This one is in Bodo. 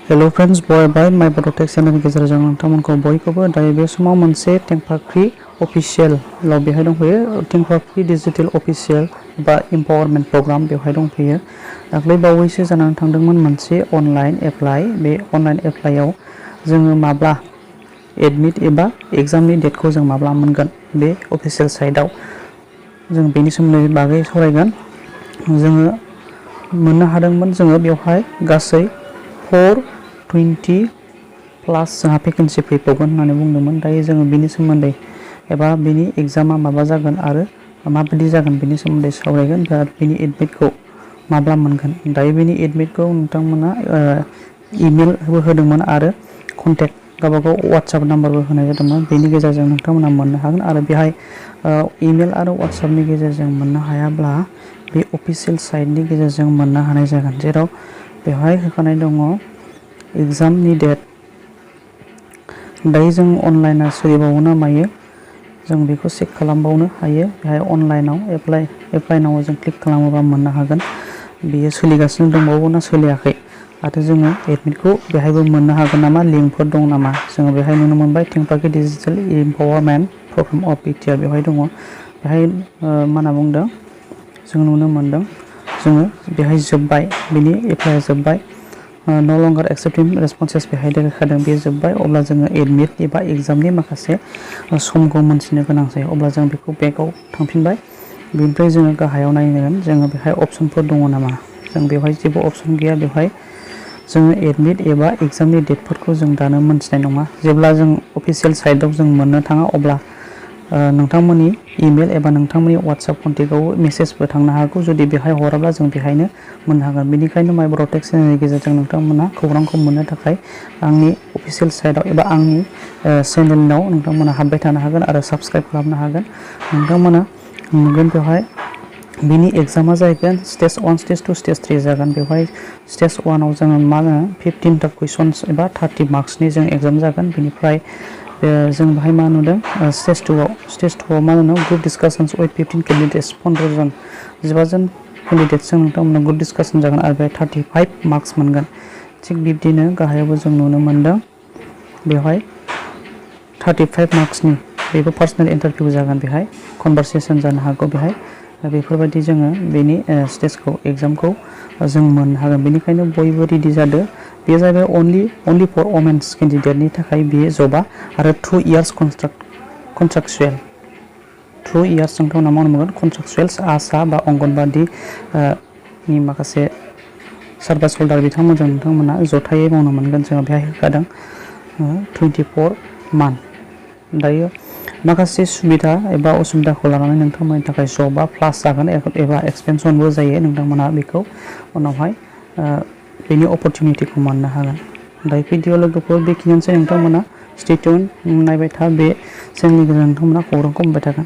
हेलो फ्रेंड्स बय बाय माय बड'टेक चेनेलनि गेजेरजों नोंथांमोनखौ बयखौबो दायो बे समाव मोनसे टेंकपाख्रि अफिशियल लाव बेहाय दंफैयो टेंकपाख्रि डिजिटल अफिशियल बा एम्पावरमेन्ट प्रग्राम बेवहाय दंफैयो दाख्लै बावैसो जानानै थांदोंमोन मोनसे अनलाइन एप्लाइ बे अनलाइन एप्लाइआव जोङो माब्ला एडमिट एबा एग्जामनि डेटखौ जों माब्ला मोनगोन बे अफिशियल साइटआव जों बेनि सोमोन्दै बागै सावरायगोन जोङो मोननो हादोंमोन जोङो बेवहाय गासै 420 प्लस जोंहा भेकेन्सि फैबावगोन होननानै बुंदोंमोन दायो जोङो बेनि सोमोन्दै एबा बेनि एग्जामा माबा जागोन आरो माबायदि जागोन बेनि सोमोन्दै सावरायगोन दा बेनि एडमिटखौ माब्ला मोनगोन दायो बेनि एडमिटखौ नोंथांमोना इमेल होदोंमोन आरो कन्टेक्ट गावबागाव WhatsApp नाम्बारबो होनाय जादोंमोन बेनि गेजेरजों नोंथांमोना मोननो हागोन आरो बेहाय इमेल आरो WhatsAppनि गेजेरजों मोननो हायाब्ला बे अफिशियल साइटनि गेजेरजों मोननो हानाय जागोन जेराव बेवहाय होखानाय दङ एग्जामनि डेट दायो जों अनलाइनाव सोलिबावनो मायो जों बेखौ चेक खालामबावनो हायो बेहाय अनलाइनाव एप्लाइ नाव जों क्लिक खालामोबा मोननो हागोन बेयो सोलिगासिनो दंबावो ना सोलियाखै आरो जोङो एडमिटखौ बेहायबो मोननो हागोन नामा लिंकफोर दं नामा जोङो बेहाय नुनो मोनबाय टेंकपाख्रि digital empowerment program of BTR बेवहाय दङ बेहाय मा होनना बुंदों जों नुनो मोनदों जोङो बेहाय जोब्बाय बेनि एप्लाइआ जोब्बाय नो लंगार एक्सेप्टिं रेसपन्सेस बेहाय देखायदों बे जोब्बाय अब्ला जोङो एडमिट एबा एग्जामनि माखासे समखौ मोनथिनो गोनां जायो अब्ला जों बेखौ बेकआव थांफिनबाय बेनिफ्राय जोङो गाहायाव नायगोन जोङो बेहाय अपसनफोर दङ नामा जों बेवहाय जेबो अपसन गैया बेवहाय जोङो एडमिट एबा एग्जामनि डेटफोरखौ जों दानो मोनथिनाय नङा जेब्ला जों अफिशियल साइटआव जों मोननो थाङा अब्ला नोंथांमोननि इमेल एबा नोंथांमोननि WhatsApp कन्टेक्टआव मेसेजबो थांनो हागौ जुदि बेहाय हराब्ला जों बेहायनो मोननो हागोन बेनिखायनो माय बड'टेक चेनेलनि गेजेरजों नोंथांमोना खौरांखौ मोननो थाखाय आंनि अफिशियल साइटआव एबा आंनि चेनेलाव नोंथांमोना हाबबाय थानो हागोन आरो साबस्क्राइब खालामनो हागोन नोंथांमोना नुगोन बेवहाय बिनि एग्जामा जागोन स्टेज 1 स्टेज 2 स्टेज 3 जागोन बेवहाय स्टेज 1 आव जोङो मा होनो 15 टा कुइसन्स एबा 30 मार्क्सनि जों एग्जाम जागोन बेनिफ्राय जों बेहाय मा नुदों स्टेज 2 आव मा होनो ग्रुप डिसकाशन्स विथ 15 कैंडिडेट्स 15 जन 15 जन कैंडिडेट्सजों नोंथांमोना ग्रुप डिसकाशन जागोन आरो बेहाय 35 मार्क्स मोनगोन थिग बिब्दिनो गाहायावबो जों नुनो मोनदों बेवहाय 35 मार्क्सनि बेबो पार्सनेल इन्टारभिउ जागोन बेहाय कनभारसेसन जानो हागौ बेहाय बेफोरबायदि जोङो बेनि स्टेजखौ एग्जामखौ जों मोननो हागोन बेनिखायनो बयबो रेडि जादो बेयो जाबाय अनलि फर वमेन्स केन्डिडेटनि थाखाय बे जबा आरो 2 इयार्स कन्ट्राक्चुएल 2 इयार्स नोंथांमोना मावनो मोनगोन कन्ट्राक्चुएल्स आसा बा अंगनबादि नि माखासे सार्भिस हल्डार बिथांमोनजों नोंथांमोना जथायै मावनो मोनगोन जोङो बेहाय होखादों 24 मान्थ दायो माखासे सुबिदा एबा असुबिदाखौ लानानै नोंथांमोननि थाखाय जबा प्लास जागोन एबा एक्सपेनसनबो जायो नोंथांमोना बेखौ उनावहाय बेनि अपरचुनिटिखौ मोननो हागोन दायो भिडिअ लोगोफोर बेखिनियानोसै नोंथांमोना स्टे टिउन नायबाय था बे चेनेलनि गेजेरजों नोंथांमोना खौरांखौ मोनबाय थागोन